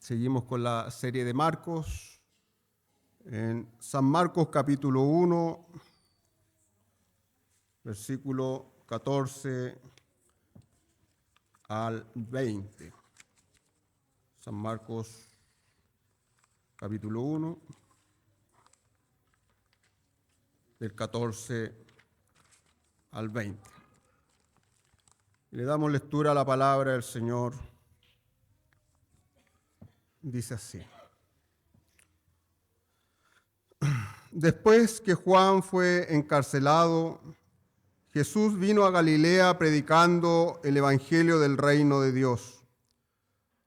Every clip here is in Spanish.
Seguimos con la serie de Marcos. En San Marcos capítulo 1, versículo 14 al 20. San Marcos capítulo 1, del 14 al 20. Le damos lectura a la palabra del Señor. Dice así. Después que Juan fue encarcelado, Jesús vino a Galilea predicando el evangelio del reino de Dios,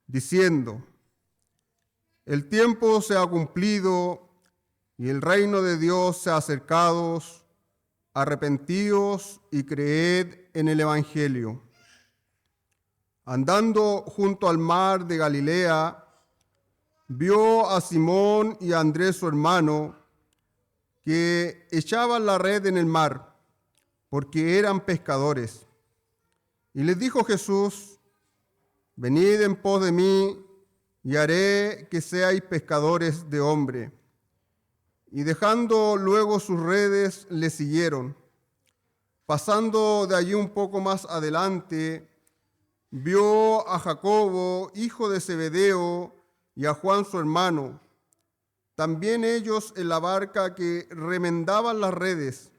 diciendo: el tiempo se ha cumplido y el reino de Dios se ha acercado. Arrepentíos y creed en el evangelio. Andando junto al mar de Galilea, vio a Simón y a Andrés su hermano, que echaban la red en el mar, porque eran pescadores. Y les dijo Jesús: venid en pos de mí, y haré que seáis pescadores de hombre. Y dejando luego sus redes, le siguieron. Pasando de allí un poco más adelante, vio a Jacobo, hijo de Zebedeo, y a Juan su hermano, también ellos en la barca que remendaban las redes.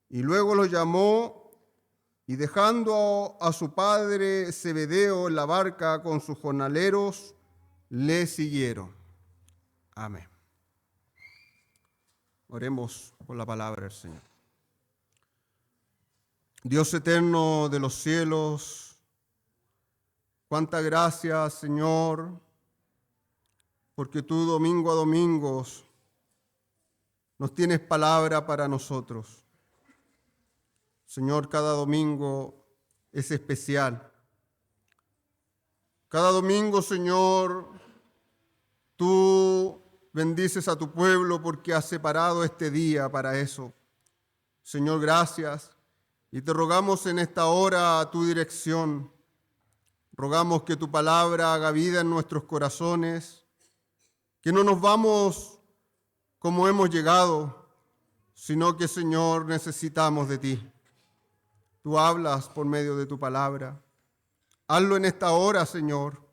Y luego los llamó, y dejando a su padre Zebedeo en la barca con sus jornaleros, le siguieron. Amén. Oremos por la palabra del Señor. Dios eterno de los cielos, cuánta gracia, Señor, porque tú domingo a domingo nos tienes palabra para nosotros. Señor, cada domingo es especial. Cada domingo, Señor, tú bendices a tu pueblo porque has separado este día para eso. Señor, gracias. Y te rogamos en esta hora tu dirección. Rogamos que tu palabra haga vida en nuestros corazones, que no nos vamos como hemos llegado, sino que, Señor, necesitamos de ti. Tú hablas por medio de tu palabra. Hazlo en esta hora, Señor.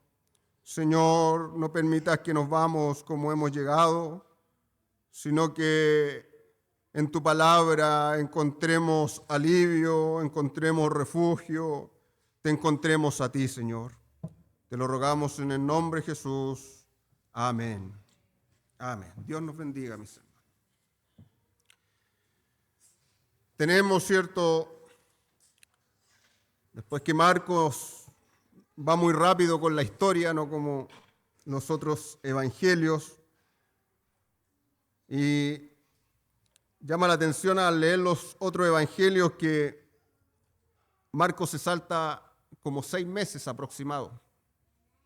Señor, no permitas que nos vamos como hemos llegado, sino que en tu palabra encontremos alivio, encontremos refugio, te encontremos a ti, Señor. Te lo rogamos en el nombre de Jesús. Amén. Amén. Dios nos bendiga, mis hermanos. Tenemos, cierto, después que Marcos va muy rápido con la historia, no como los otros evangelios, y llama la atención al leer los otros evangelios que Marcos se salta como 6 meses aproximados,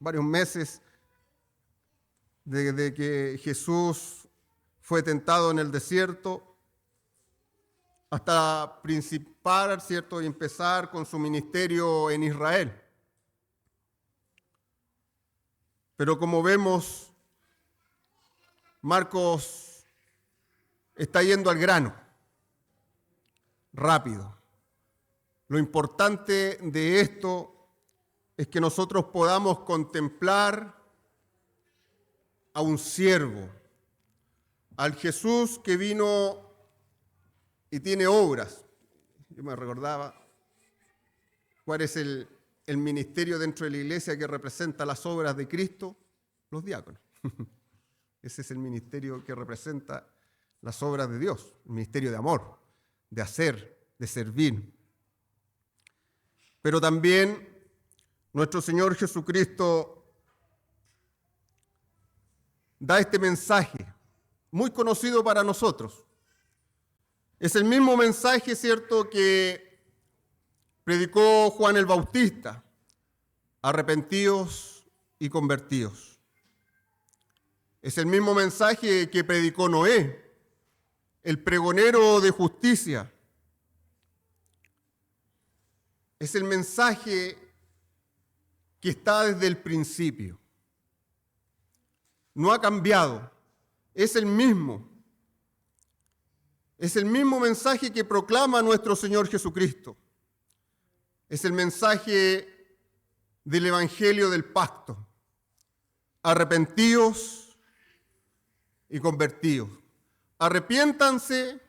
varios meses desde que Jesús fue tentado en el desierto hasta principar, ¿cierto?, y empezar con su ministerio en Israel. Pero como vemos, Marcos está yendo al grano, rápido. Lo importante de esto es que nosotros podamos contemplar a un siervo, al Jesús que vino y tiene obras. Yo me recordaba cuál es el ministerio dentro de la iglesia que representa las obras de Cristo, los diáconos. Ese es el ministerio que representa las obras de Dios, el ministerio de amor, de hacer, de servir. Pero también nuestro Señor Jesucristo da este mensaje muy conocido para nosotros. Es el mismo mensaje, ¿cierto?, que predicó Juan el Bautista: arrepentíos y convertíos. Es el mismo mensaje que predicó Noé, el pregonero de justicia. Es el mensaje que está desde el principio. no ha cambiado, es el mismo. Es el mismo mensaje que proclama nuestro Señor Jesucristo. Es el mensaje del Evangelio del Pacto. Arrepentíos y convertíos. Arrepiéntanse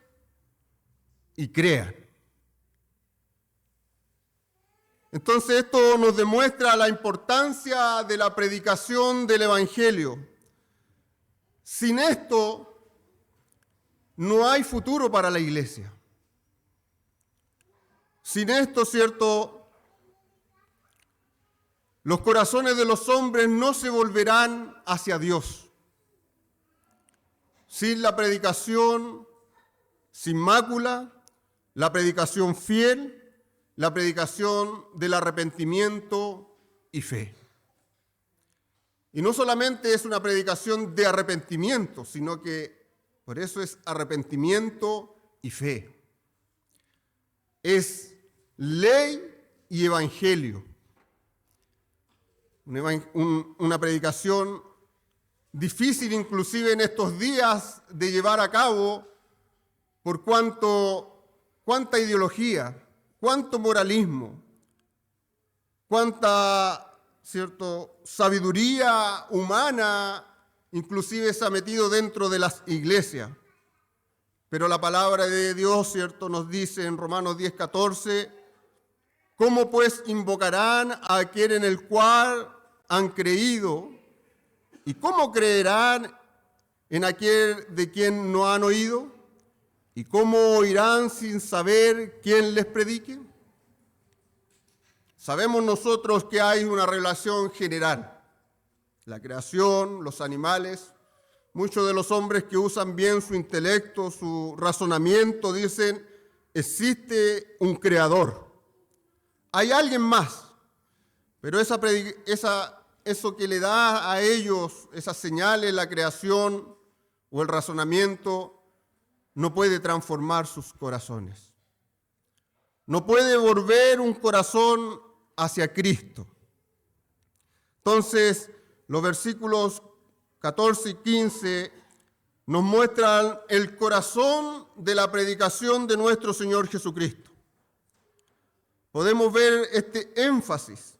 y crean. Entonces esto nos demuestra la importancia de la predicación del Evangelio. Sin esto no hay futuro para la iglesia. Sin esto, ¿cierto? Los corazones de los hombres no se volverán hacia Dios. Sin la predicación sin mácula, la predicación fiel, la predicación del arrepentimiento y fe. Y no solamente es una predicación de arrepentimiento, sino que por eso es arrepentimiento y fe. Es ley y evangelio. Una predicación difícil inclusive en estos días de llevar a cabo por cuánta ideología, cuánto moralismo, cuánta, ¿cierto?, sabiduría humana inclusive se ha metido dentro de las iglesias. Pero la palabra de Dios, ¿cierto?, nos dice en Romanos 10:14, ¿cómo pues invocarán a aquel en el cual han creído? ¿Y cómo creerán en aquel de quien no han oído? ¿Y cómo oirán sin saber quién les predique? Sabemos nosotros que hay una relación general. La creación, los animales, muchos de los hombres que usan bien su intelecto, su razonamiento, dicen, existe un creador. Hay alguien más, pero eso que le da a ellos, esas señales, la creación o el razonamiento, no puede transformar sus corazones. No puede volver un corazón hacia Cristo. Entonces, los versículos 14 y 15 nos muestran el corazón de la predicación de nuestro Señor Jesucristo. Podemos ver este énfasis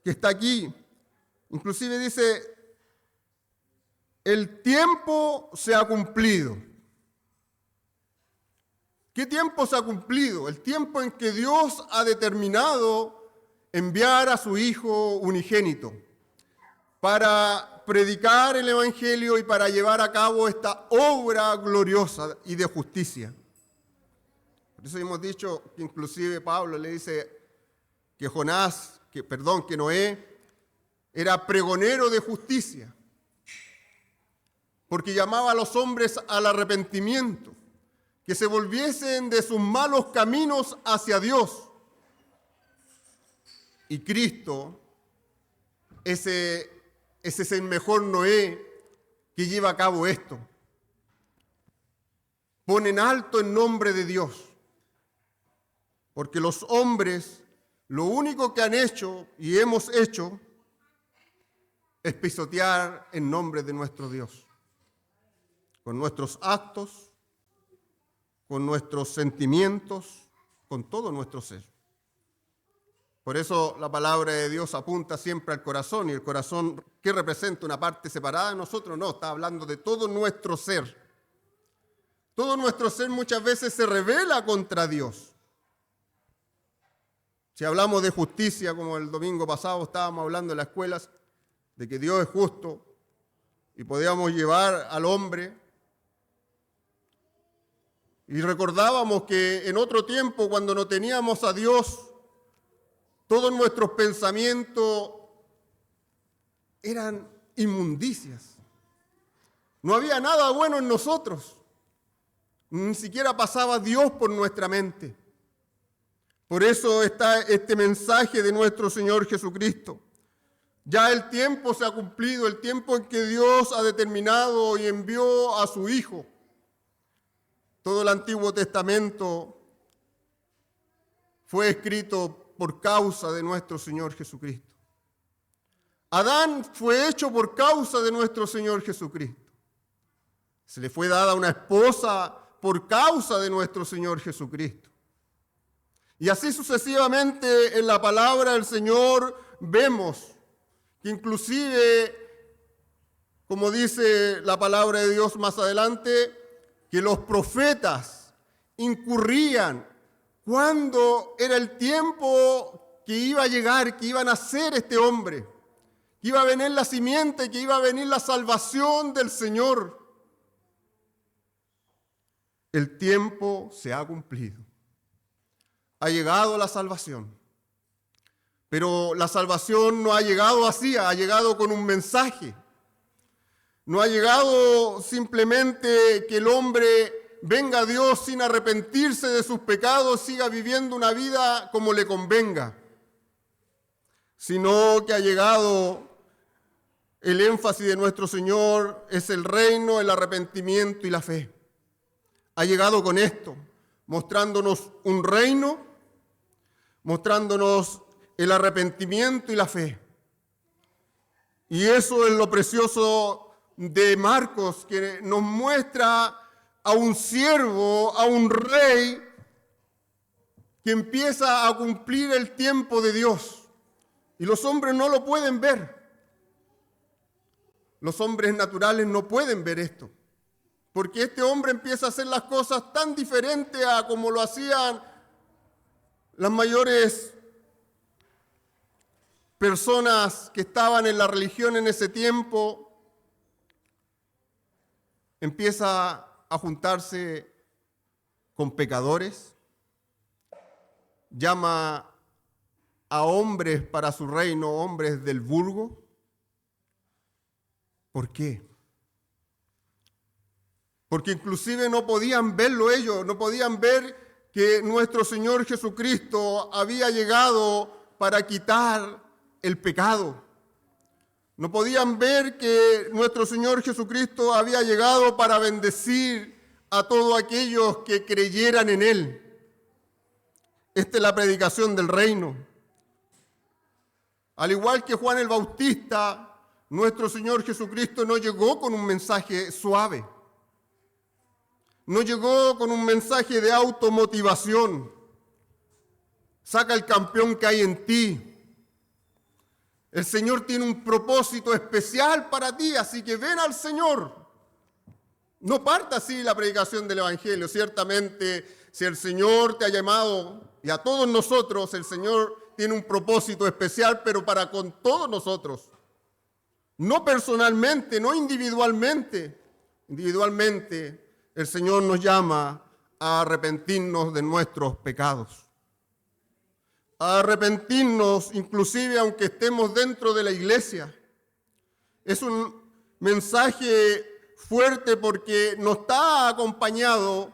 que está aquí. Inclusive dice, el tiempo se ha cumplido. ¿Qué tiempo se ha cumplido? El tiempo en que Dios ha determinado enviar a su Hijo unigénito para predicar el Evangelio y para llevar a cabo esta obra gloriosa y de justicia. Por eso hemos dicho que inclusive Pablo le dice que que Noé era pregonero de justicia, porque llamaba a los hombres al arrepentimiento, que se volviesen de sus malos caminos hacia Dios. Y Cristo, ese es el mejor Noé que lleva a cabo esto. Pone en alto el nombre de Dios, porque los hombres lo único que han hecho y hemos hecho es pisotear el nombre de nuestro Dios, con nuestros actos, con nuestros sentimientos, con todo nuestro ser. Por eso la palabra de Dios apunta siempre al corazón, y el corazón, ¿qué representa? ¿Una parte separada de nosotros? No, está hablando de todo nuestro ser. Todo nuestro ser muchas veces se rebela contra Dios. Si hablamos de justicia, como el domingo pasado estábamos hablando en las escuelas, de que Dios es justo y podíamos llevar al hombre, y recordábamos que en otro tiempo, cuando no teníamos a Dios, todos nuestros pensamientos eran inmundicias. No había nada bueno en nosotros. Ni siquiera pasaba Dios por nuestra mente. Por eso está este mensaje de nuestro Señor Jesucristo. Ya el tiempo se ha cumplido, el tiempo en que Dios ha determinado y envió a su Hijo. Todo el Antiguo Testamento fue escrito por causa de nuestro Señor Jesucristo. Adán fue hecho por causa de nuestro Señor Jesucristo. Se le fue dada una esposa por causa de nuestro Señor Jesucristo. Y así sucesivamente en la palabra del Señor vemos que inclusive, como dice la palabra de Dios más adelante, que los profetas incurrían cuando era el tiempo que iba a llegar, que iba a nacer este hombre, que iba a venir la simiente, que iba a venir la salvación del Señor. El tiempo se ha cumplido. Ha llegado la salvación. Pero la salvación no ha llegado así, ha llegado con un mensaje. No ha llegado simplemente que el hombre venga a Dios sin arrepentirse de sus pecados, siga viviendo una vida como le convenga, sino que ha llegado el énfasis de nuestro Señor, es el reino, el arrepentimiento y la fe. Ha llegado con esto, mostrándonos un reino, mostrándonos el arrepentimiento y la fe. Y eso es lo precioso de Marcos, que nos muestra a un siervo, a un rey, que empieza a cumplir el tiempo de Dios. Y los hombres no lo pueden ver. Los hombres naturales no pueden ver esto. Porque este hombre empieza a hacer las cosas tan diferentes a como lo hacían las mayores personas que estaban en la religión en ese tiempo. Empieza a juntarse con pecadores, llama a hombres para su reino, hombres del vulgo. ¿Por qué? Porque inclusive no podían verlo ellos, no podían ver que nuestro Señor Jesucristo había llegado para quitar el pecado. No podían ver que nuestro Señor Jesucristo había llegado para bendecir a todos aquellos que creyeran en Él. Esta es la predicación del reino. Al igual que Juan el Bautista, nuestro Señor Jesucristo no llegó con un mensaje suave. No llegó con un mensaje de automotivación. Saca el campeón que hay en ti. El Señor tiene un propósito especial para ti, así que ven al Señor. No parta así la predicación del Evangelio. Ciertamente, si el Señor te ha llamado, y a todos nosotros, el Señor tiene un propósito especial, pero para con todos nosotros. No personalmente, no individualmente. Individualmente, el Señor nos llama a arrepentirnos de nuestros pecados. A arrepentirnos, inclusive aunque estemos dentro de la iglesia. Es un mensaje fuerte porque no está acompañado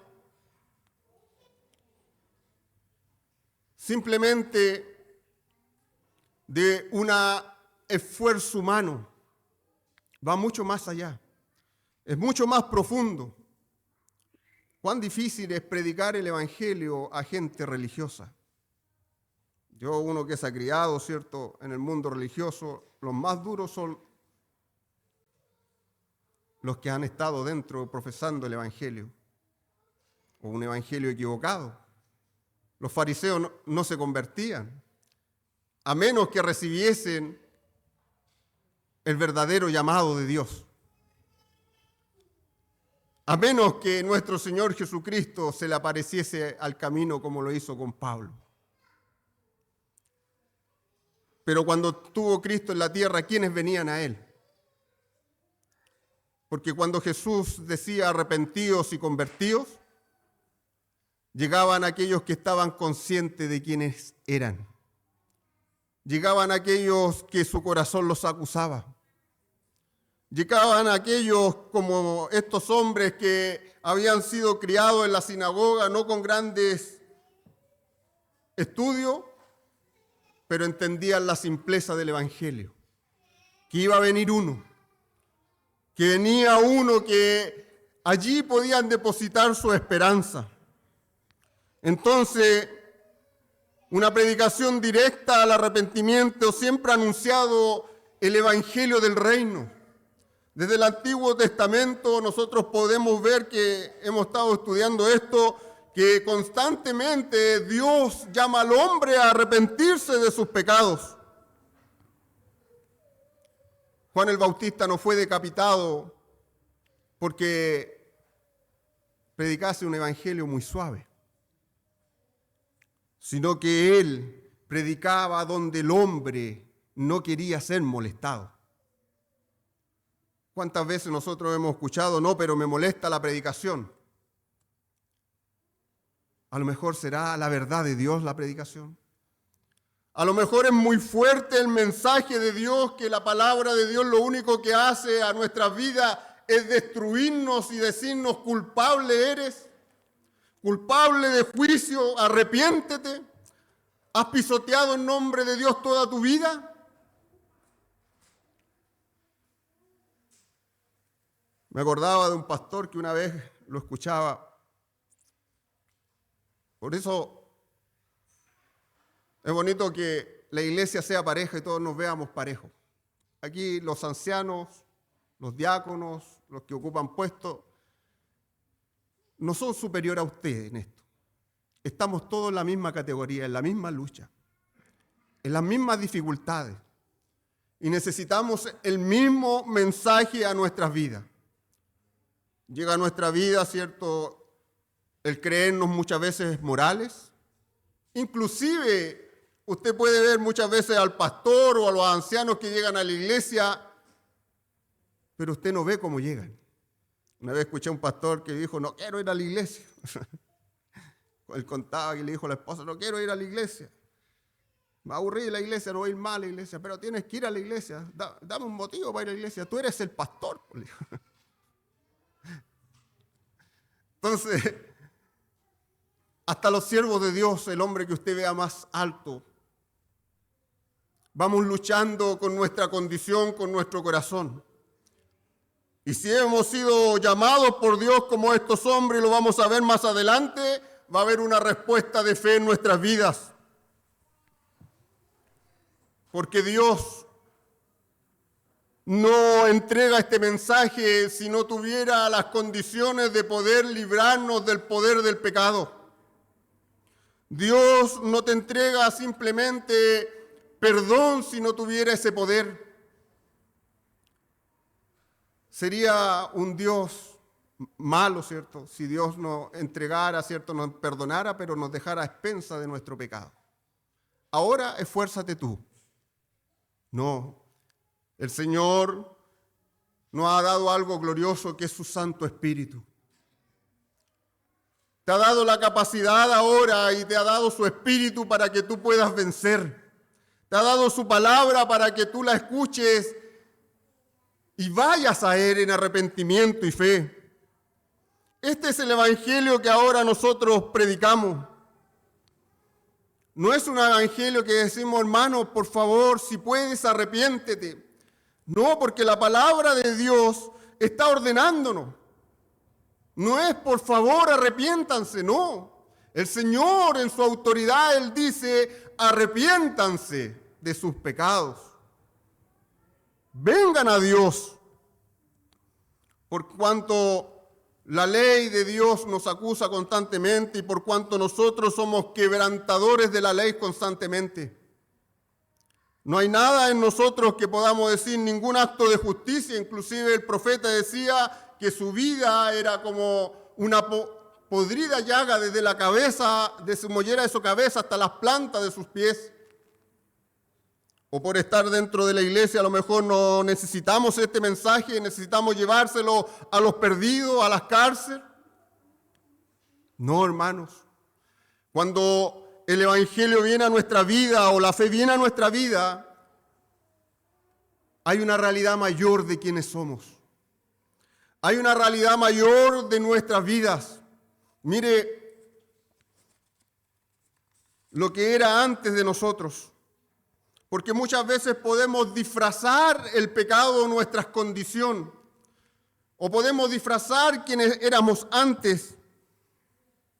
simplemente de un esfuerzo humano. Va mucho más allá. Es mucho más profundo. Cuán difícil es predicar el evangelio a gente religiosa. Yo, uno que se ha criado, ¿cierto?, en el mundo religioso, los más duros son los que han estado dentro profesando el evangelio, o un evangelio equivocado. Los fariseos no se convertían, a menos que recibiesen el verdadero llamado de Dios. A menos que nuestro Señor Jesucristo se le apareciese al camino como lo hizo con Pablo. Pero cuando estuvo Cristo en la tierra, ¿quiénes venían a Él? Porque cuando Jesús decía arrepentidos y convertidos, llegaban aquellos que estaban conscientes de quiénes eran. Llegaban aquellos que su corazón los acusaba. Llegaban aquellos como estos hombres que habían sido criados en la sinagoga, no con grandes estudios, pero entendían la simpleza del evangelio. Que iba a venir uno, que venía uno que allí podían depositar su esperanza. Entonces, una predicación directa al arrepentimiento siempre ha anunciado el evangelio del reino. Desde el Antiguo Testamento nosotros podemos ver que hemos estado estudiando esto, que constantemente Dios llama al hombre a arrepentirse de sus pecados. Juan el Bautista no fue decapitado porque predicase un evangelio muy suave, sino que él predicaba donde el hombre no quería ser molestado. ¿Cuántas veces nosotros hemos escuchado, no, pero me molesta la predicación? A lo mejor será la verdad de Dios la predicación. A lo mejor es muy fuerte el mensaje de Dios, que la palabra de Dios lo único que hace a nuestras vidas es destruirnos y decirnos culpable eres, culpable de juicio, arrepiéntete. ¿Has pisoteado el nombre de Dios toda tu vida? Me acordaba de un pastor que una vez lo escuchaba. Por eso es bonito que la iglesia sea pareja y todos nos veamos parejos. Aquí los ancianos, los diáconos, los que ocupan puestos, no son superiores a ustedes en esto. Estamos todos en la misma categoría, en la misma lucha, en las mismas dificultades. Y necesitamos el mismo mensaje a nuestras vidas. Llega a nuestra vida, ¿cierto?, el creernos muchas veces morales. Inclusive, usted puede ver muchas veces al pastor o a los ancianos que llegan a la iglesia, pero usted no ve cómo llegan. Una vez escuché a un pastor que dijo, no quiero ir a la iglesia. Él contaba que le dijo a la esposa, no quiero ir a la iglesia. Me aburrí de la iglesia, no voy a ir más a la iglesia, pero tienes que ir a la iglesia. Dame un motivo para ir a la iglesia. Tú eres el pastor. Entonces, hasta los siervos de Dios, el hombre que usted vea más alto, vamos luchando con nuestra condición, con nuestro corazón. Y si hemos sido llamados por Dios como estos hombres, lo vamos a ver más adelante, va a haber una respuesta de fe en nuestras vidas. Porque Dios no entrega este mensaje si no tuviera las condiciones de poder librarnos del poder del pecado. Dios no te entrega simplemente perdón si no tuviera ese poder. Sería un Dios malo, ¿cierto? Si Dios nos entregara, ¿cierto? Nos perdonara, pero nos dejara a expensas de nuestro pecado. Ahora esfuérzate tú. No, el Señor nos ha dado algo glorioso que es su Santo Espíritu. Te ha dado la capacidad ahora y te ha dado su Espíritu para que tú puedas vencer. Te ha dado su palabra para que tú la escuches y vayas a Él en arrepentimiento y fe. Este es el evangelio que ahora nosotros predicamos. No es un evangelio que decimos, hermano, por favor, si puedes, arrepiéntete. No, porque la palabra de Dios está ordenándonos. No es, por favor, arrepiéntanse, no. El Señor en su autoridad, Él dice, arrepiéntanse de sus pecados. Vengan a Dios. Por cuanto la ley de Dios nos acusa constantemente y por cuanto nosotros somos quebrantadores de la ley constantemente. No hay nada en nosotros que podamos decir, ningún acto de justicia. Inclusive el profeta decía que su vida era como una podrida llaga desde la cabeza, de su mollera de su cabeza hasta las plantas de sus pies. O por estar dentro de la iglesia a lo mejor no necesitamos este mensaje, necesitamos llevárselo a los perdidos, a las cárceles. No, hermanos. Cuando el evangelio viene a nuestra vida o la fe viene a nuestra vida, hay una realidad mayor de quienes somos. Hay una realidad mayor de nuestras vidas. Mire lo que era antes de nosotros. Porque muchas veces podemos disfrazar el pecado de nuestra condición. O podemos disfrazar quienes éramos antes.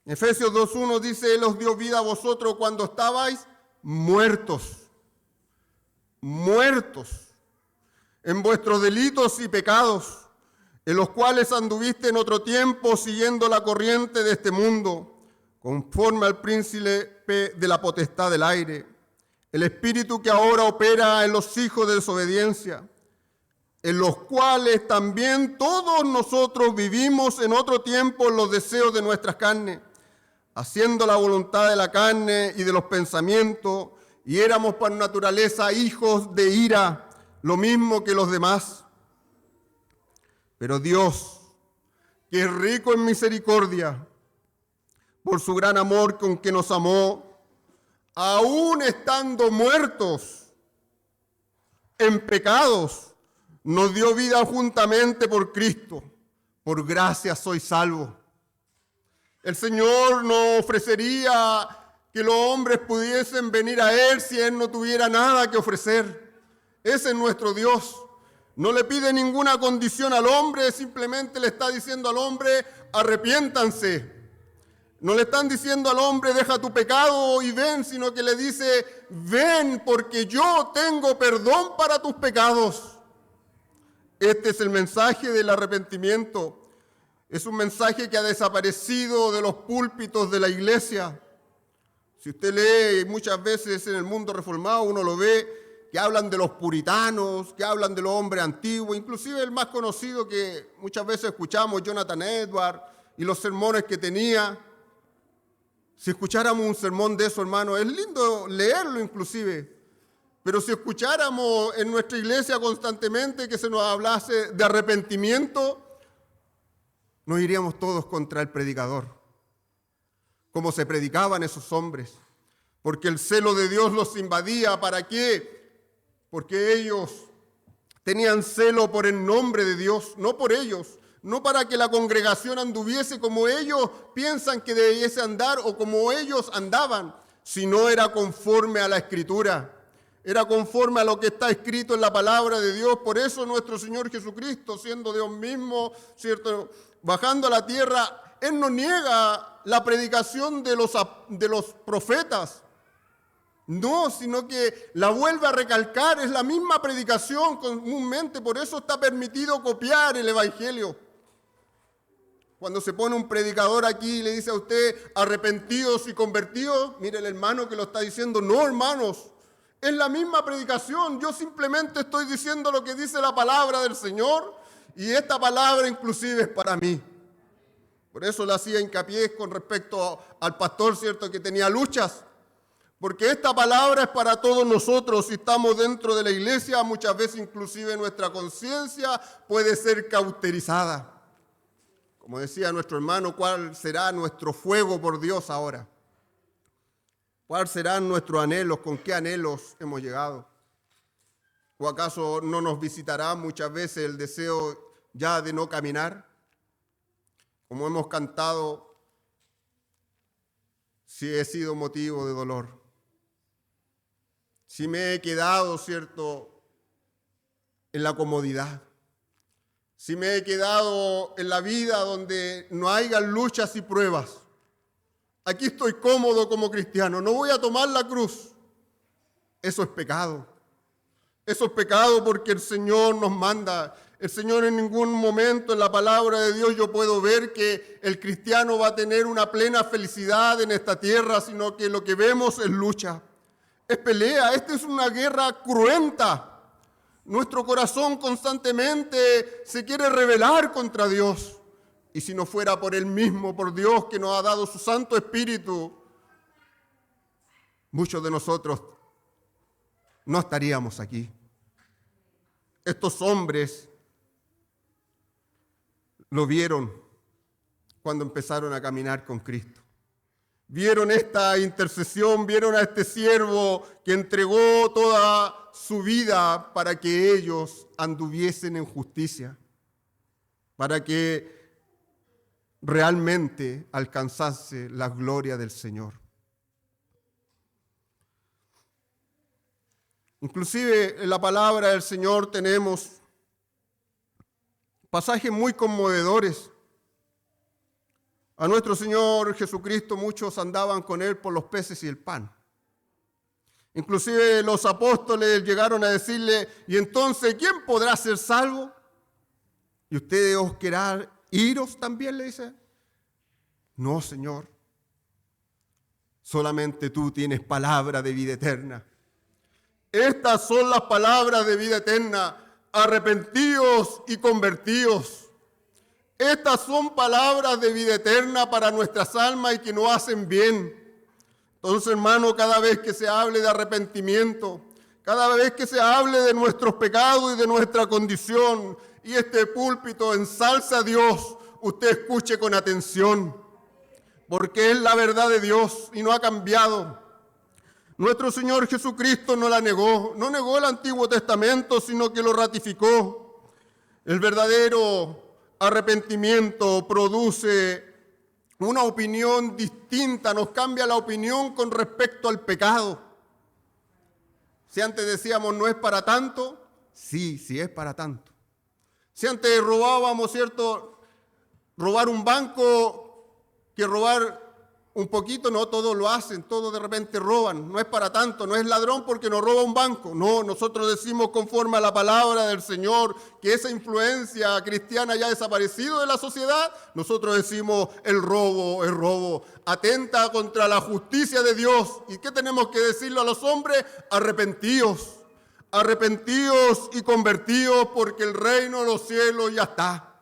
Efesios 2:1 dice, Él os dio vida a vosotros cuando estabais muertos. Muertos. en vuestros delitos y pecados, en los cuales anduviste en otro tiempo siguiendo la corriente de este mundo, conforme al príncipe de la potestad del aire, el espíritu que ahora opera en los hijos de desobediencia, en los cuales también todos nosotros vivimos en otro tiempo en los deseos de nuestras carnes, haciendo la voluntad de la carne y de los pensamientos, y éramos por naturaleza hijos de ira, lo mismo que los demás. Pero Dios, que es rico en misericordia, por su gran amor con que nos amó, aún estando muertos en pecados, nos dio vida juntamente por Cristo. Por gracia soy salvo. El Señor no ofrecería que los hombres pudiesen venir a Él si Él no tuviera nada que ofrecer. Ese es nuestro Dios. No le pide ninguna condición al hombre, simplemente le está diciendo al hombre, arrepiéntanse. No le están diciendo al hombre, deja tu pecado y ven, sino que le dice, ven porque yo tengo perdón para tus pecados. Este es el mensaje del arrepentimiento. Es un mensaje que ha desaparecido de los púlpitos de la iglesia. Si usted lee muchas veces en el mundo reformado, uno lo ve, que hablan de los puritanos, que hablan de los hombres antiguos, inclusive el más conocido que muchas veces escuchamos, Jonathan Edwards, y los sermones que tenía. Si escucháramos un sermón de eso, hermano, es lindo leerlo inclusive, pero si escucháramos en nuestra iglesia constantemente que se nos hablase de arrepentimiento, nos iríamos todos contra el predicador, como se predicaban esos hombres, porque el celo de Dios los invadía. ¿Para qué? Porque ellos tenían celo por el nombre de Dios, no por ellos, no para que la congregación anduviese como ellos piensan que debiese andar o como ellos andaban, sino era conforme a la Escritura, era conforme a lo que está escrito en la palabra de Dios. Por eso nuestro Señor Jesucristo, siendo Dios mismo, ¿cierto?, bajando a la tierra, Él no niega la predicación de los profetas, no, sino que la vuelve a recalcar, es la misma predicación comúnmente, por eso está permitido copiar el Evangelio. Cuando se pone un predicador aquí y le dice a usted, arrepentidos y convertidos, mire el hermano que lo está diciendo, no hermanos, es la misma predicación, yo simplemente estoy diciendo lo que dice la palabra del Señor, y esta palabra inclusive es para mí. Por eso le hacía hincapié con respecto al pastor, ¿cierto?, que tenía luchas. Porque esta palabra es para todos nosotros. Si estamos dentro de la iglesia, muchas veces inclusive nuestra conciencia puede ser cauterizada. Como decía nuestro hermano, ¿cuál será nuestro fuego por Dios ahora? ¿Cuáles serán nuestros anhelos? ¿Con qué anhelos hemos llegado? ¿O acaso no nos visitará muchas veces el deseo ya de no caminar? Como hemos cantado, si he sido motivo de dolor, si me he quedado, ¿cierto?, en la comodidad, si me he quedado en la vida donde no hayan luchas y pruebas. Aquí estoy cómodo como cristiano, no voy a tomar la cruz. Eso es pecado. Eso es pecado porque el Señor nos manda. El Señor en ningún momento en la palabra de Dios yo puedo ver que el cristiano va a tener una plena felicidad en esta tierra, sino que lo que vemos es lucha, es pelea. Esta es una guerra cruenta. Nuestro corazón constantemente se quiere rebelar contra Dios. Y si no fuera por Él mismo, por Dios que nos ha dado su Santo Espíritu, muchos de nosotros no estaríamos aquí. Estos hombres lo vieron cuando empezaron a caminar con Cristo. Vieron esta intercesión, vieron a este siervo que entregó toda su vida para que ellos anduviesen en justicia, para que realmente alcanzase la gloria del Señor. Inclusive en la palabra del Señor tenemos pasajes muy conmovedores. A nuestro Señor Jesucristo muchos andaban con Él por los peces y el pan. Inclusive los apóstoles llegaron a decirle, ¿y entonces quién podrá ser salvo? ¿Y ustedes os querrán iros también? Le dice. No, Señor. Solamente tú tienes palabra de vida eterna. Estas son las palabras de vida eterna. Arrepentíos y convertíos. Estas son palabras de vida eterna para nuestras almas y que nos hacen bien. Entonces, hermano, cada vez que se hable de arrepentimiento, cada vez que se hable de nuestros pecados y de nuestra condición, y este púlpito ensalza a Dios, usted escuche con atención, porque es la verdad de Dios y no ha cambiado. Nuestro Señor Jesucristo no la negó, no negó el Antiguo Testamento, sino que lo ratificó. El verdadero arrepentimiento produce una opinión distinta, nos cambia la opinión con respecto al pecado. Si antes decíamos no es para tanto, sí es para tanto. Si antes robábamos, ¿cierto? Robar un banco que robar un poquito, no, todos lo hacen, todos de repente roban, no es para tanto, no es ladrón porque no roba un banco, no, nosotros decimos conforme a la palabra del Señor que esa influencia cristiana ya ha desaparecido de la sociedad, nosotros decimos el robo, atenta contra la justicia de Dios. ¿Y qué tenemos que decirle a los hombres? Arrepentíos y convertíos porque el reino de los cielos ya está.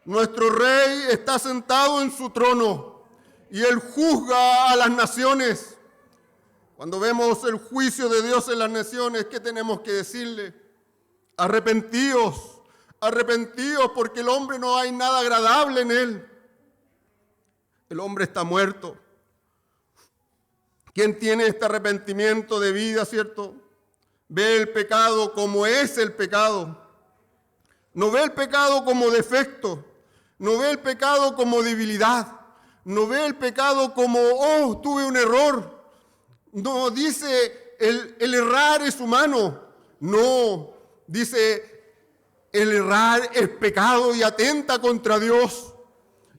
Nuestro Rey está sentado en su trono. Y Él juzga a las naciones. Cuando vemos el juicio de Dios en las naciones, ¿qué tenemos que decirle? Arrepentíos porque el hombre no hay nada agradable en él. El hombre está muerto. ¿Quién tiene este arrepentimiento de vida, cierto? Ve el pecado como es el pecado. No ve el pecado como defecto. No ve el pecado como debilidad. No ve el pecado como, tuve un error. No, dice, el errar es humano. No, dice, el errar es pecado y atenta contra Dios.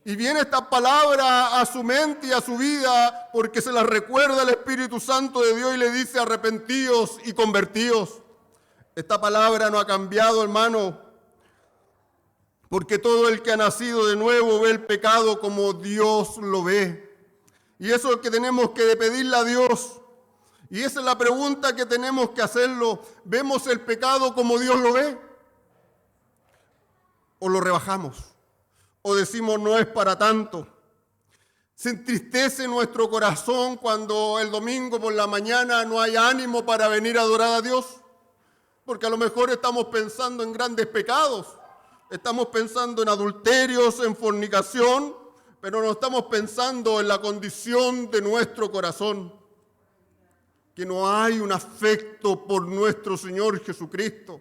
Y viene esta palabra a su mente y a su vida porque se la recuerda el Espíritu Santo de Dios y le dice, arrepentíos y convertíos. Esta palabra no ha cambiado, hermano. Porque todo el que ha nacido de nuevo ve el pecado como Dios lo ve. Y eso es lo que tenemos que pedirle a Dios. Y esa es la pregunta que tenemos que hacerlo. ¿Vemos el pecado como Dios lo ve? ¿O lo rebajamos? ¿O decimos no es para tanto? ¿Se entristece nuestro corazón cuando el domingo por la mañana no hay ánimo para venir a adorar a Dios? Porque a lo mejor estamos pensando en grandes pecados. Estamos pensando en adulterios, en fornicación, pero no estamos pensando en la condición de nuestro corazón, que no hay un afecto por nuestro Señor Jesucristo,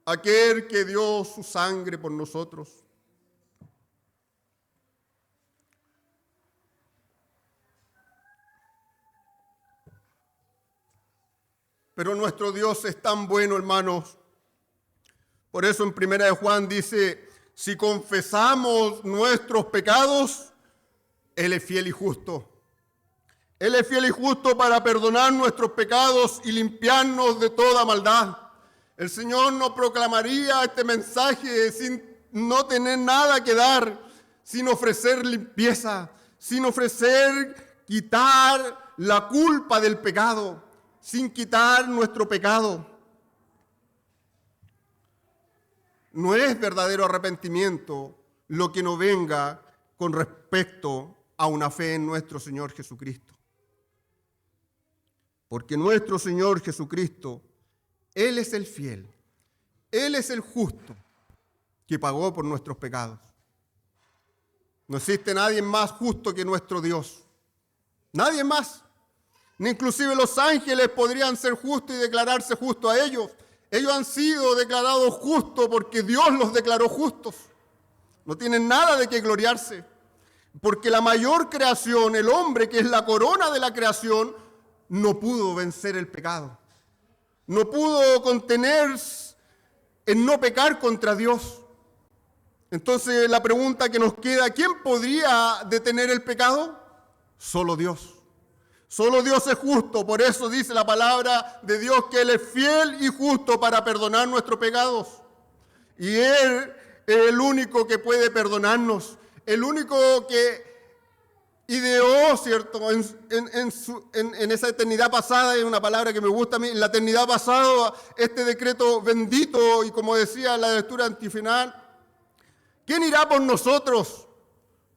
aquel que dio su sangre por nosotros. Pero nuestro Dios es tan bueno, hermanos. Por eso en 1 de Juan dice, si confesamos nuestros pecados, Él es fiel y justo. Él es fiel y justo para perdonar nuestros pecados y limpiarnos de toda maldad. El Señor no proclamaría este mensaje sin no tener nada que dar, sin ofrecer limpieza, sin ofrecer quitar la culpa del pecado, sin quitar nuestro pecado. No es verdadero arrepentimiento lo que no venga con respecto a una fe en nuestro Señor Jesucristo. Porque nuestro Señor Jesucristo, Él es el fiel, Él es el justo que pagó por nuestros pecados. No existe nadie más justo que nuestro Dios. Nadie más. Ni inclusive los ángeles podrían ser justos y declararse justos a ellos. Ellos han sido declarados justos porque Dios los declaró justos. No tienen nada de qué gloriarse. Porque la mayor creación, el hombre que es la corona de la creación, no pudo vencer el pecado. No pudo contener en no pecar contra Dios. Entonces la pregunta que nos queda, ¿quién podría detener el pecado? Solo Dios. Solo Dios es justo, por eso dice la palabra de Dios que Él es fiel y justo para perdonar nuestros pecados. Y Él es el único que puede perdonarnos, el único que ideó, ¿cierto? En esa eternidad pasada, es una palabra que me gusta a mí, en la eternidad pasada, este decreto bendito, y como decía la lectura antifinal, ¿quién irá por nosotros?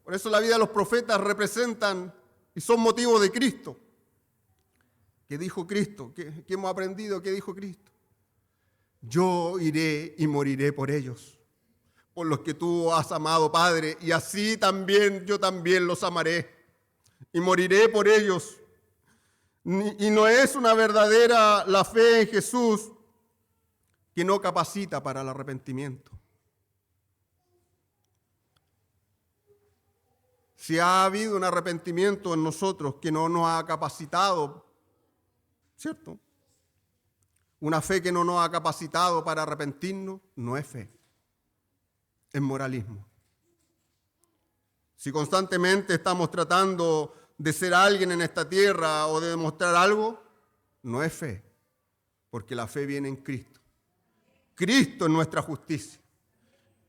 Por eso la vida de los profetas representan y son motivos de Cristo. ¿Qué dijo Cristo? ¿Qué hemos aprendido? ¿Qué dijo Cristo? Yo iré y moriré por ellos, por los que tú has amado, Padre, y así también yo también los amaré y moriré por ellos. Y no es una verdadera la fe en Jesús que no capacita para el arrepentimiento. Si ha habido un arrepentimiento en nosotros que no nos ha capacitado, ¿cierto? Una fe que no nos ha capacitado para arrepentirnos, no es fe, es moralismo. Si constantemente estamos tratando de ser alguien en esta tierra o de demostrar algo, no es fe, porque la fe viene en Cristo. Cristo es nuestra justicia.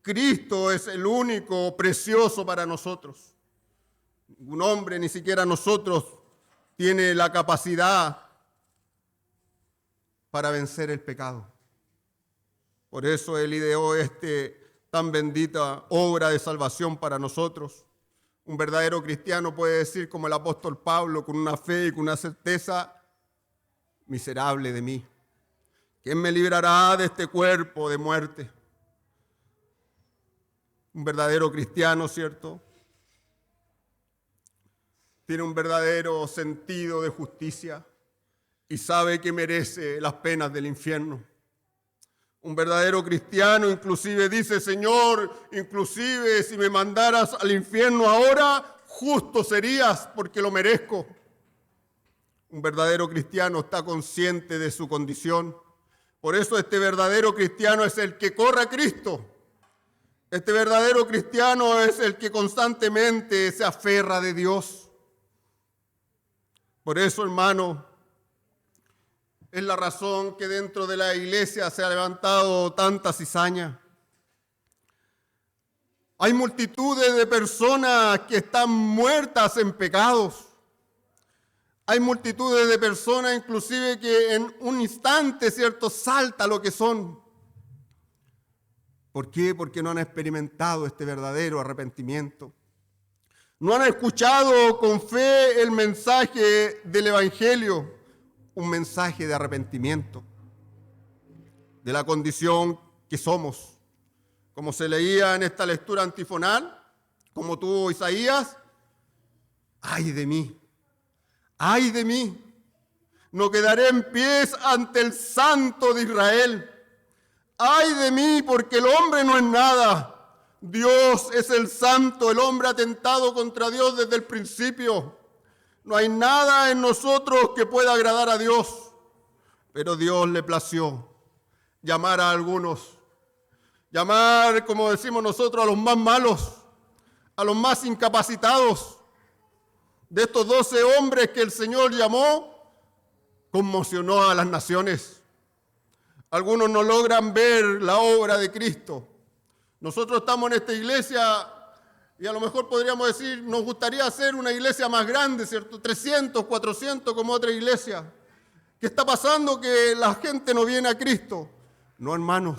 Cristo es el único precioso para nosotros. Ningún hombre, ni siquiera nosotros, tiene la capacidad para vencer el pecado. Por eso Él ideó tan bendita obra de salvación para nosotros. Un verdadero cristiano puede decir, como el apóstol Pablo, con una fe y con una certeza: miserable de mí, ¿quién me librará de este cuerpo de muerte? Un verdadero cristiano, ¿cierto?, tiene un verdadero sentido de justicia y sabe que merece las penas del infierno. Un verdadero cristiano inclusive dice: Señor, inclusive si me mandaras al infierno ahora, justo serías porque lo merezco. Un verdadero cristiano está consciente de su condición. Por eso este verdadero cristiano es el que corre a Cristo. Este verdadero cristiano es el que constantemente se aferra de Dios. Por eso, hermano, es la razón que dentro de la iglesia se ha levantado tanta cizaña. Hay multitudes de personas que están muertas en pecados. Hay multitudes de personas inclusive que en un instante, ¿cierto?, salta lo que son. ¿Por qué? Porque no han experimentado este verdadero arrepentimiento. No han escuchado con fe el mensaje del Evangelio, un mensaje de arrepentimiento, de la condición que somos. Como se leía en esta lectura antifonal, como tuvo Isaías: ¡ay de mí! ¡Ay de mí! No quedaré en pies ante el Santo de Israel. ¡Ay de mí! Porque el hombre no es nada. Dios es el santo, el hombre ha atentado contra Dios desde el principio. No hay nada en nosotros que pueda agradar a Dios, pero Dios le plació llamar a algunos, llamar, como decimos nosotros, a los más malos, a los más incapacitados. De estos 12 hombres que el Señor llamó, conmocionó a las naciones. Algunos no logran ver la obra de Cristo. Nosotros estamos en esta iglesia y a lo mejor podríamos decir, nos gustaría hacer una iglesia más grande, ¿cierto? 300, 400 como otra iglesia. ¿Qué está pasando? Que la gente no viene a Cristo. No, hermanos,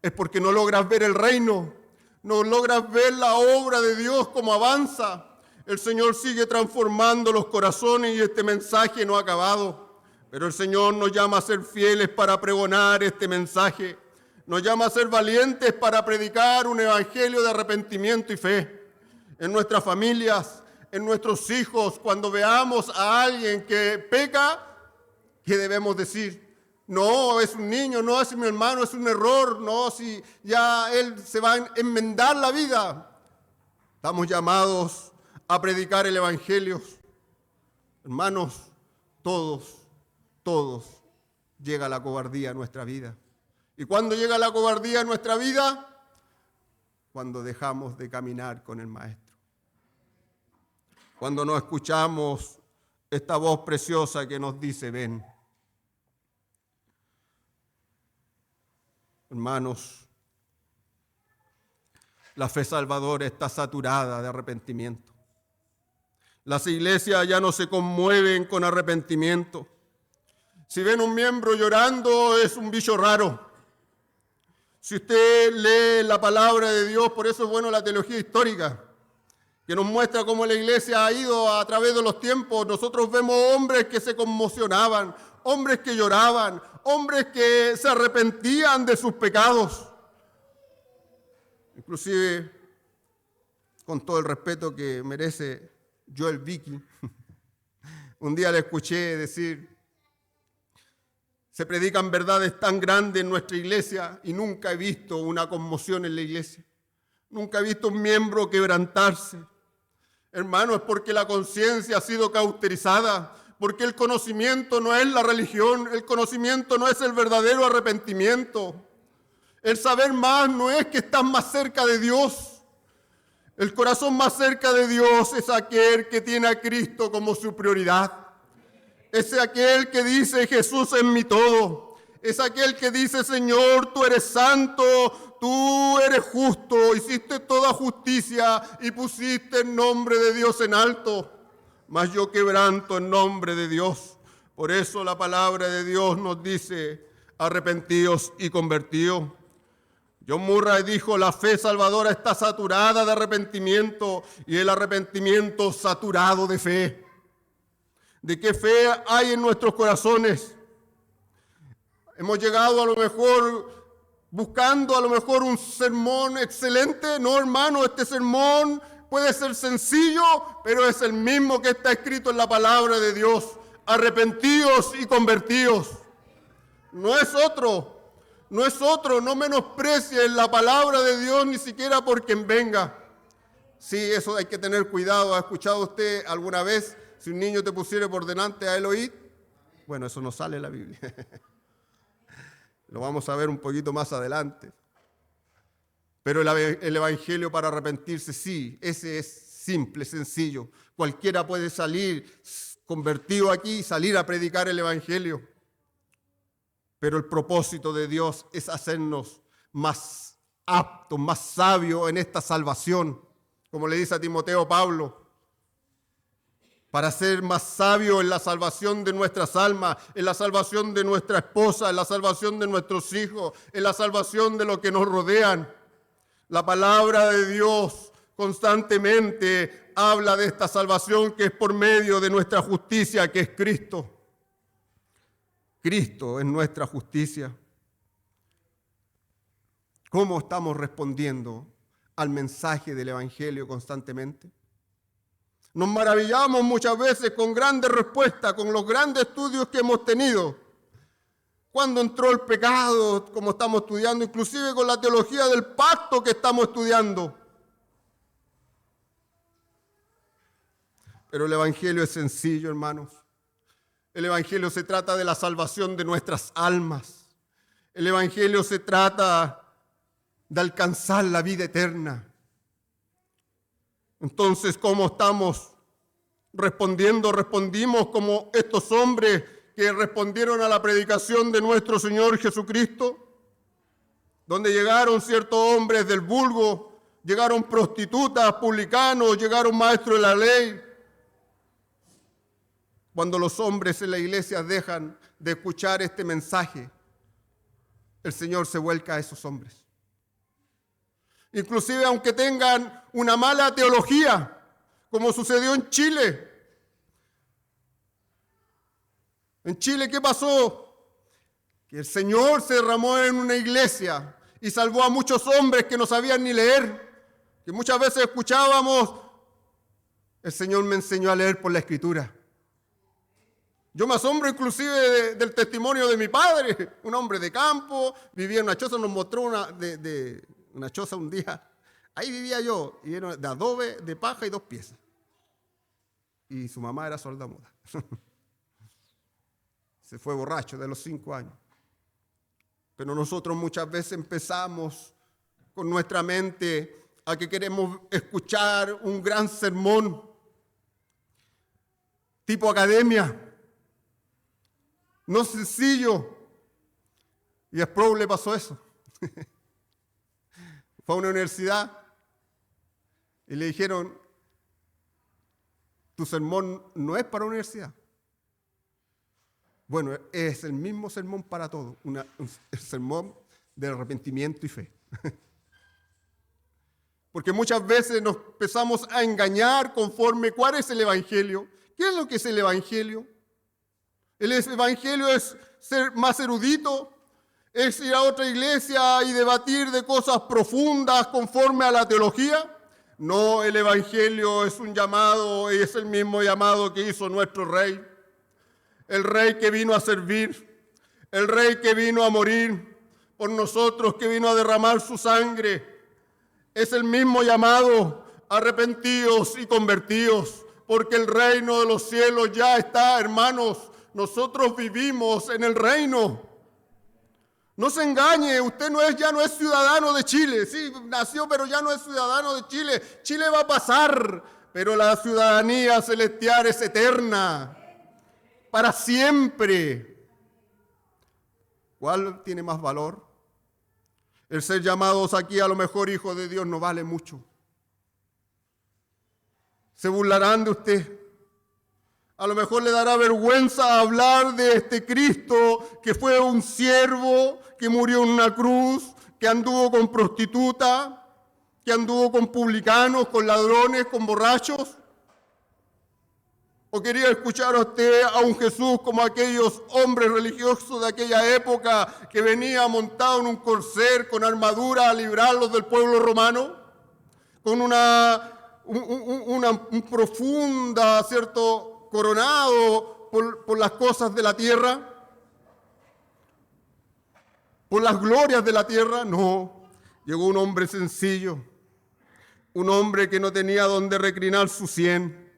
es porque no logras ver el reino, no logras ver la obra de Dios como avanza. El Señor sigue transformando los corazones y este mensaje no ha acabado. Pero el Señor nos llama a ser fieles para pregonar este mensaje. Nos llama a ser valientes para predicar un evangelio de arrepentimiento y fe. En nuestras familias, en nuestros hijos, cuando veamos a alguien que peca, ¿qué debemos decir? No, es un niño, no, es mi hermano, es un error, no, si ya él se va a enmendar la vida. Estamos llamados a predicar el evangelio. Hermanos, todos llega la cobardía a nuestra vida. ¿Y cuándo llega la cobardía a nuestra vida? Cuando dejamos de caminar con el Maestro. Cuando no escuchamos esta voz preciosa que nos dice, ven. Hermanos, la fe salvadora está saturada de arrepentimiento. Las iglesias ya no se conmueven con arrepentimiento. Si ven un miembro llorando, es un bicho raro. Si usted lee la palabra de Dios, por eso es bueno la teología histórica, que nos muestra cómo la iglesia ha ido a través de los tiempos. Nosotros vemos hombres que se conmocionaban, hombres que lloraban, hombres que se arrepentían de sus pecados. Inclusive, con todo el respeto que merece Joel Vicky, un día le escuché decir, se predican verdades tan grandes en nuestra iglesia y nunca he visto una conmoción en la iglesia. Nunca he visto un miembro quebrantarse. Hermano, es porque la conciencia ha sido cauterizada, porque el conocimiento no es la religión, el conocimiento no es el verdadero arrepentimiento. El saber más no es que estás más cerca de Dios. El corazón más cerca de Dios es aquel que tiene a Cristo como su prioridad. Es aquel que dice, Jesús es mi todo. Es aquel que dice, Señor, tú eres santo, tú eres justo, hiciste toda justicia y pusiste el nombre de Dios en alto. Mas yo quebranto en nombre de Dios. Por eso la palabra de Dios nos dice, arrepentíos y convertíos. John Murray dijo, la fe salvadora está saturada de arrepentimiento y el arrepentimiento saturado de fe. ¿De qué fe hay en nuestros corazones? Hemos llegado a lo mejor buscando a lo mejor un sermón excelente. No, hermano, este sermón puede ser sencillo, pero es el mismo que está escrito en la palabra de Dios. Arrepentíos y convertíos. No es otro. No es otro, no menosprecien la palabra de Dios ni siquiera por quien venga. Sí, eso hay que tener cuidado. ¿Ha escuchado usted alguna vez si un niño te pusiera por delante a él oír? Bueno, eso no sale en la Biblia. Lo vamos a ver un poquito más adelante. Pero el evangelio para arrepentirse, sí, ese es simple, sencillo. Cualquiera puede salir convertido aquí y salir a predicar el evangelio. Pero el propósito de Dios es hacernos más aptos, más sabios en esta salvación. Como le dice a Timoteo Pablo, para ser más sabios en la salvación de nuestras almas, en la salvación de nuestra esposa, en la salvación de nuestros hijos, en la salvación de los que nos rodean. La palabra de Dios constantemente habla de esta salvación que es por medio de nuestra justicia, que es Cristo. Cristo es nuestra justicia. ¿Cómo estamos respondiendo al mensaje del evangelio constantemente? Nos maravillamos muchas veces con grandes respuestas, con los grandes estudios que hemos tenido. Cuando entró el pecado, como estamos estudiando, inclusive con la teología del pacto que estamos estudiando. Pero el evangelio es sencillo, hermanos. El evangelio se trata de la salvación de nuestras almas. El evangelio se trata de alcanzar la vida eterna. Entonces, ¿cómo estamos respondiendo? Respondimos como estos hombres que respondieron a la predicación de nuestro Señor Jesucristo, donde llegaron ciertos hombres del vulgo, llegaron prostitutas, publicanos, llegaron maestros de la ley. Cuando los hombres en la iglesia dejan de escuchar este mensaje, el Señor se vuelca a esos hombres. Inclusive aunque tengan una mala teología, como sucedió en Chile. En Chile, ¿qué pasó? Que el Señor se derramó en una iglesia y salvó a muchos hombres que no sabían ni leer, que muchas veces escuchábamos, el Señor me enseñó a leer por la Escritura. Yo me asombro inclusive del testimonio de mi padre, un hombre de campo, vivía en una choza, nos mostró una choza un día. Ahí vivía yo, y era de adobe, de paja y 2 piezas. Y su mamá era sordomuda. Se fue borracho de los 5 años. Pero nosotros muchas veces empezamos con nuestra mente a que queremos escuchar un gran sermón. tipo academia. No es sencillo. Y a Sproul le pasó eso. Fue a una universidad y le dijeron, tu sermón no es para universidad. Bueno, es el mismo sermón para todos, el sermón del arrepentimiento y fe. Porque muchas veces nos empezamos a engañar conforme cuál es el Evangelio. ¿Qué es lo que es el Evangelio? El Evangelio es ser más erudito, es ir a otra iglesia y debatir de cosas profundas conforme a la teología. No, el Evangelio es un llamado, es el mismo llamado que hizo nuestro Rey. El Rey que vino a servir, el Rey que vino a morir por nosotros, que vino a derramar su sangre. Es el mismo llamado, arrepentidos y convertidos, porque el reino de los cielos ya está, hermanos. Nosotros vivimos en el reino. No se engañe, usted ya no es ciudadano de Chile. Sí, nació, pero ya no es ciudadano de Chile. Chile va a pasar, pero la ciudadanía celestial es eterna, para siempre. ¿Cuál tiene más valor? El ser llamados aquí a lo mejor hijos de Dios no vale mucho. Se burlarán de usted. A lo mejor le dará vergüenza hablar de este Cristo que fue un siervo, que murió en una cruz, que anduvo con prostitutas, que anduvo con publicanos, con ladrones, con borrachos. ¿O quería escuchar a usted a un Jesús como aquellos hombres religiosos de aquella época que venía montado en un corcel con armadura a librarlos del pueblo romano? Con un profunda, ¿cierto?, coronado por las cosas de la tierra, por las glorias de la tierra. No, llegó un hombre sencillo, un hombre que no tenía donde reclinar su sien,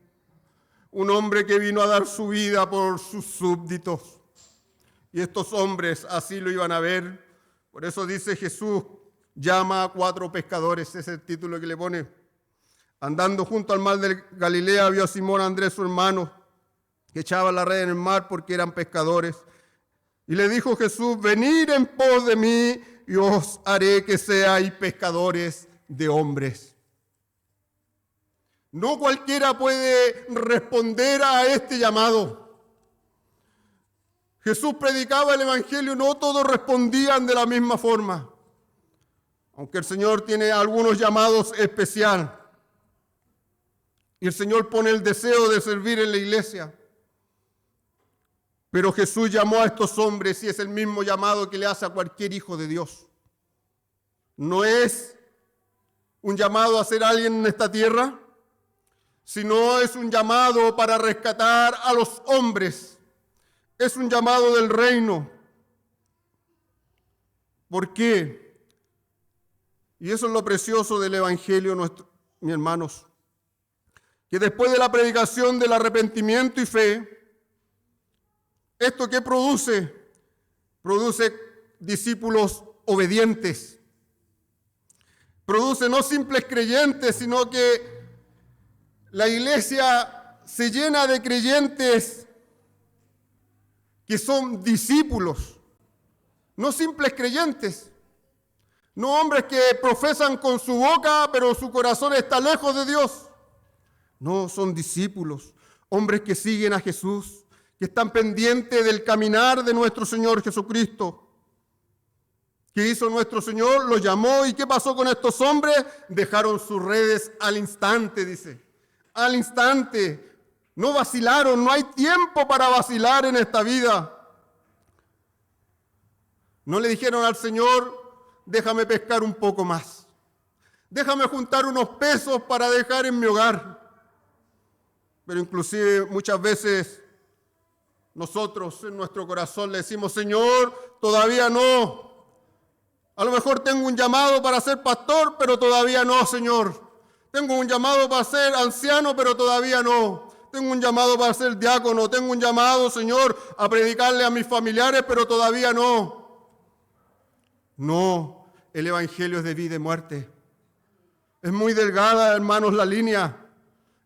un hombre que vino a dar su vida por sus súbditos. Y estos hombres así lo iban a ver. Por eso dice Jesús, llama a 4 pescadores, ese es el título que le pone. Andando junto al mar de Galilea, vio a Simón, Andrés, su hermano, que echaban la red en el mar porque eran pescadores. Y le dijo Jesús, venid en pos de mí y os haré que seáis pescadores de hombres. No cualquiera puede responder a este llamado. Jesús predicaba el Evangelio, no todos respondían de la misma forma. Aunque el Señor tiene algunos llamados especiales. Y el Señor pone el deseo de servir en la iglesia. Pero Jesús llamó a estos hombres y es el mismo llamado que le hace a cualquier hijo de Dios. No es un llamado a ser alguien en esta tierra, sino es un llamado para rescatar a los hombres. Es un llamado del reino. ¿Por qué? Y eso es lo precioso del Evangelio, mis hermanos. Que después de la predicación del arrepentimiento y fe, ¿esto qué produce? Produce discípulos obedientes. Produce no simples creyentes, sino que la iglesia se llena de creyentes que son discípulos, no simples creyentes, no hombres que profesan con su boca, pero su corazón está lejos de Dios. No, son discípulos, hombres que siguen a Jesús, que están pendientes del caminar de nuestro Señor Jesucristo. ¿Qué hizo nuestro Señor? Los llamó. ¿Y qué pasó con estos hombres? Dejaron sus redes al instante, dice. Al instante. No vacilaron, no hay tiempo para vacilar en esta vida. No le dijeron al Señor, déjame pescar un poco más. Déjame juntar unos pesos para dejar en mi hogar. Pero inclusive muchas veces nosotros en nuestro corazón le decimos, Señor, todavía no. A lo mejor tengo un llamado para ser pastor, pero todavía no, Señor. Tengo un llamado para ser anciano, pero todavía no. Tengo un llamado para ser diácono. Tengo un llamado, Señor, a predicarle a mis familiares, pero todavía no. No, el Evangelio es de vida y muerte. Es muy delgada, hermanos, la línea.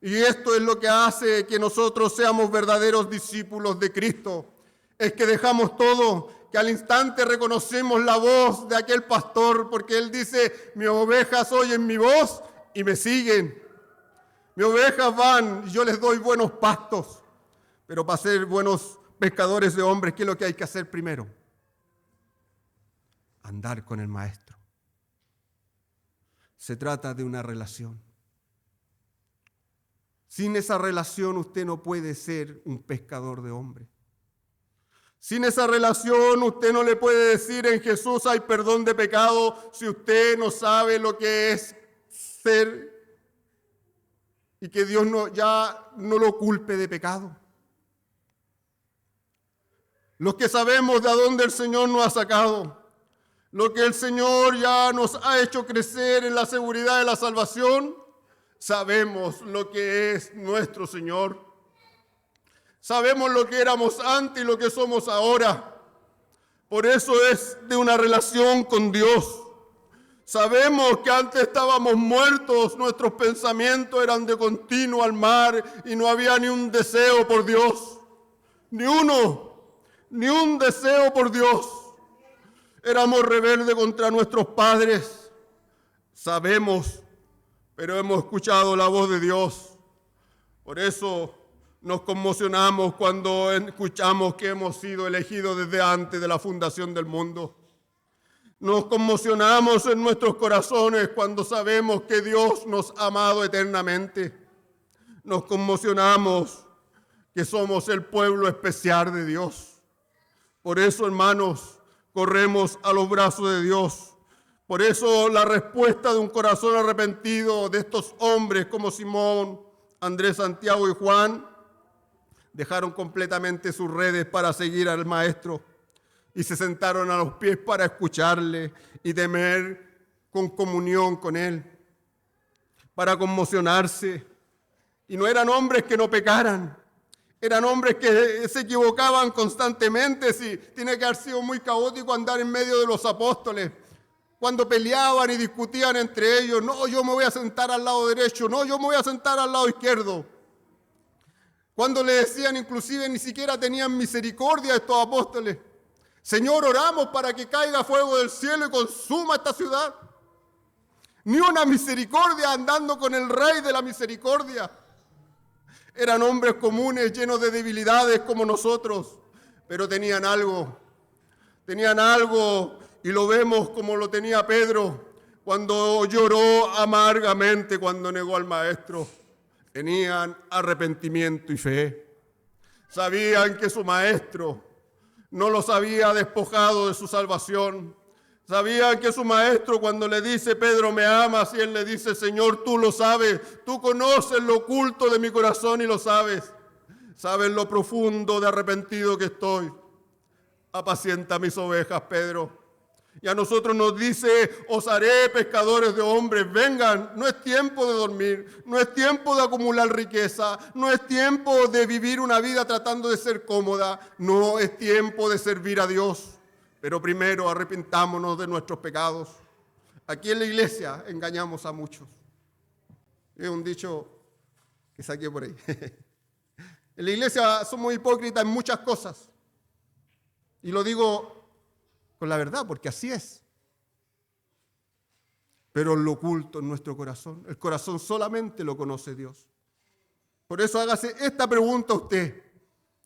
Y esto es lo que hace que nosotros seamos verdaderos discípulos de Cristo. Es que dejamos todo, que al instante reconocemos la voz de aquel pastor, porque él dice, mis ovejas oyen mi voz y me siguen. Mis ovejas van y yo les doy buenos pastos. Pero para ser buenos pescadores de hombres, ¿qué es lo que hay que hacer primero? Andar con el Maestro. Se trata de una relación. Sin esa relación usted no puede ser un pescador de hombres. Sin esa relación usted no le puede decir en Jesús hay perdón de pecado si usted no sabe lo que es ser y que Dios ya no lo culpe de pecado. Los que sabemos de dónde el Señor nos ha sacado, lo que el Señor ya nos ha hecho crecer en la seguridad de la salvación, sabemos lo que es nuestro Señor. Sabemos lo que éramos antes y lo que somos ahora. Por eso es de una relación con Dios. Sabemos que antes estábamos muertos, nuestros pensamientos eran de continuo al mar y no había ni un deseo por Dios. Ni uno, ni un deseo por Dios. Éramos rebeldes contra nuestros padres. Sabemos, pero hemos escuchado la voz de Dios. Por eso nos conmocionamos cuando escuchamos que hemos sido elegidos desde antes de la fundación del mundo. Nos conmocionamos en nuestros corazones cuando sabemos que Dios nos ha amado eternamente. Nos conmocionamos que somos el pueblo especial de Dios. Por eso, hermanos, corremos a los brazos de Dios. Por eso la respuesta de un corazón arrepentido de estos hombres como Simón, Andrés, Santiago y Juan, dejaron completamente sus redes para seguir al Maestro y se sentaron a los pies para escucharle y temer con comunión con Él, para conmocionarse. Y no eran hombres que no pecaran, eran hombres que se equivocaban constantemente. Sí, tiene que haber sido muy caótico andar en medio de los apóstoles, cuando peleaban y discutían entre ellos. No, yo me voy a sentar al lado derecho, no, yo me voy a sentar al lado izquierdo. Cuando le decían, inclusive ni siquiera tenían misericordia a estos apóstoles. Señor, oramos para que caiga fuego del cielo y consuma esta ciudad. Ni una misericordia andando con el Rey de la misericordia. Eran hombres comunes, llenos de debilidades como nosotros, pero tenían algo y lo vemos como lo tenía Pedro cuando lloró amargamente cuando negó al Maestro. Tenían arrepentimiento y fe. Sabían que su Maestro no los había despojado de su salvación. Sabían que su Maestro, cuando le dice, Pedro, ¿me amas? Y él le dice, Señor, tú lo sabes. Tú conoces lo oculto de mi corazón y lo sabes. Sabes lo profundo de arrepentido que estoy. Apacienta mis ovejas, Pedro. Y a nosotros nos dice, os haré pescadores de hombres, vengan. No es tiempo de dormir, no es tiempo de acumular riqueza, no es tiempo de vivir una vida tratando de ser cómoda, no es tiempo de servir a Dios. Pero primero arrepentámonos de nuestros pecados. Aquí en la iglesia engañamos a muchos. Es un dicho que saqué por ahí. En la iglesia somos hipócritas en muchas cosas. Y lo digo con la verdad, porque así es. Pero lo oculto en nuestro corazón, el corazón solamente lo conoce Dios. Por eso hágase esta pregunta a usted,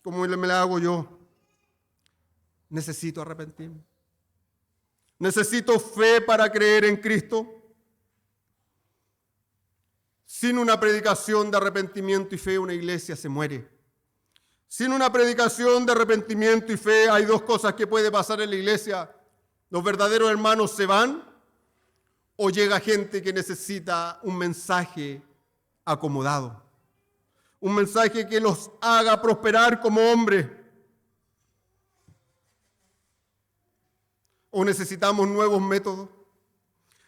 como me la hago yo. ¿Necesito arrepentirme? ¿Necesito fe para creer en Cristo? Sin una predicación de arrepentimiento y fe, una iglesia se muere. Sin una predicación de arrepentimiento y fe, hay dos cosas que puede pasar en la iglesia. Los verdaderos hermanos se van o llega gente que necesita un mensaje acomodado. Un mensaje que los haga prosperar como hombres. O necesitamos nuevos métodos.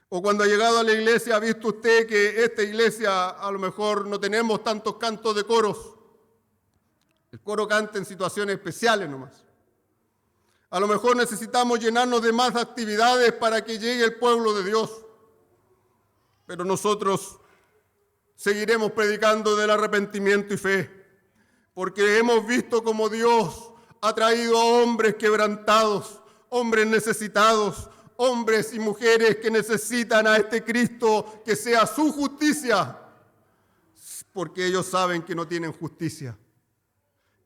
O cuando ha llegado a la iglesia, ha visto usted que esta iglesia a lo mejor no tenemos tantos cantos de coros. El coro canta en situaciones especiales nomás. A lo mejor necesitamos llenarnos de más actividades para que llegue el pueblo de Dios. Pero nosotros Seguiremos predicando del arrepentimiento y fe, porque hemos visto cómo Dios ha traído a hombres quebrantados, hombres necesitados, hombres y mujeres que necesitan a este Cristo que sea su justicia, porque ellos saben que no tienen justicia.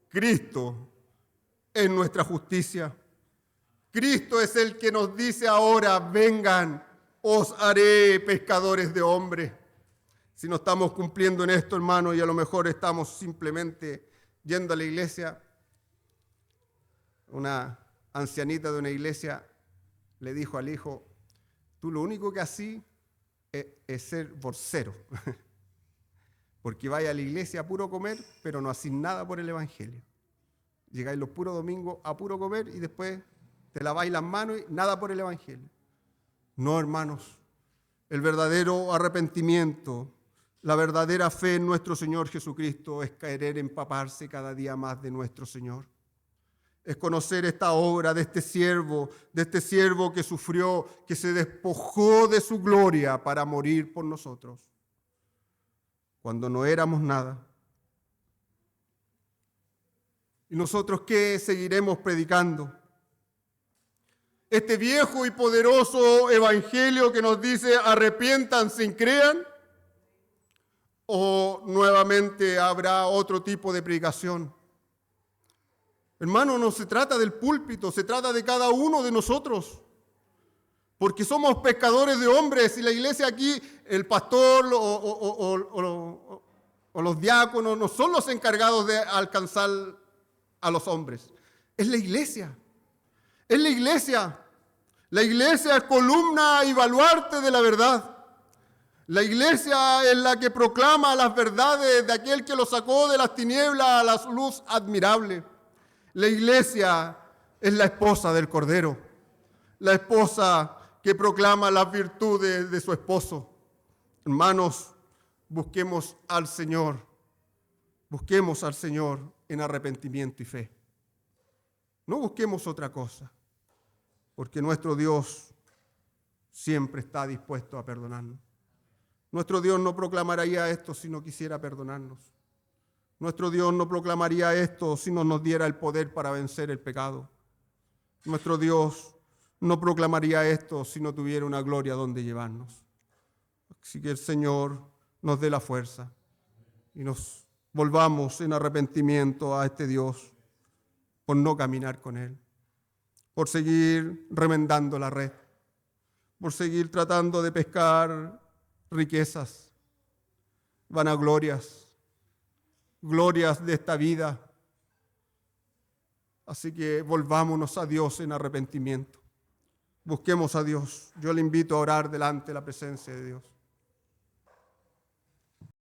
Cristo es nuestra justicia. Cristo es el que nos dice ahora: vengan, os haré pescadores de hombres. Si no estamos cumpliendo en esto, hermano, y a lo mejor estamos simplemente yendo a la iglesia, una ancianita de una iglesia le dijo al hijo: tú lo único que hacís es ser bolsero, porque vais a la iglesia a puro comer, pero no hacís nada por el evangelio. Llegáis los puros domingos a puro comer y después te laváis las manos y nada por el evangelio. No, hermanos, el verdadero arrepentimiento, la verdadera fe en nuestro Señor Jesucristo es querer empaparse cada día más de nuestro Señor. Es conocer esta obra de este siervo que sufrió, que se despojó de su gloria para morir por nosotros, cuando no éramos nada. ¿Y nosotros qué seguiremos predicando? Este viejo y poderoso evangelio que nos dice: arrepiéntanse y crean, o nuevamente habrá otro tipo de predicación. Hermano, no se trata del púlpito, se trata de cada uno de nosotros, porque somos pescadores de hombres, y la iglesia aquí, el pastor o los diáconos no son los encargados de alcanzar a los hombres, es la iglesia. Es la iglesia. La iglesia es columna y baluarte de la verdad. La iglesia es la que proclama las verdades de aquel que lo sacó de las tinieblas a la luz admirable. La iglesia es la esposa del Cordero, la esposa que proclama las virtudes de su esposo. Hermanos, busquemos al Señor en arrepentimiento y fe. No busquemos otra cosa, porque nuestro Dios siempre está dispuesto a perdonarnos. Nuestro Dios no proclamaría esto si no quisiera perdonarnos. Nuestro Dios no proclamaría esto si no nos diera el poder para vencer el pecado. Nuestro Dios no proclamaría esto si no tuviera una gloria donde llevarnos. Así que el Señor nos dé la fuerza y nos volvamos en arrepentimiento a este Dios por no caminar con Él, por seguir remendando la red, por seguir tratando de pescar riquezas, vanaglorias, glorias de esta vida. Así que volvámonos a Dios en arrepentimiento. Busquemos a Dios. Yo le invito a orar delante de la presencia de Dios.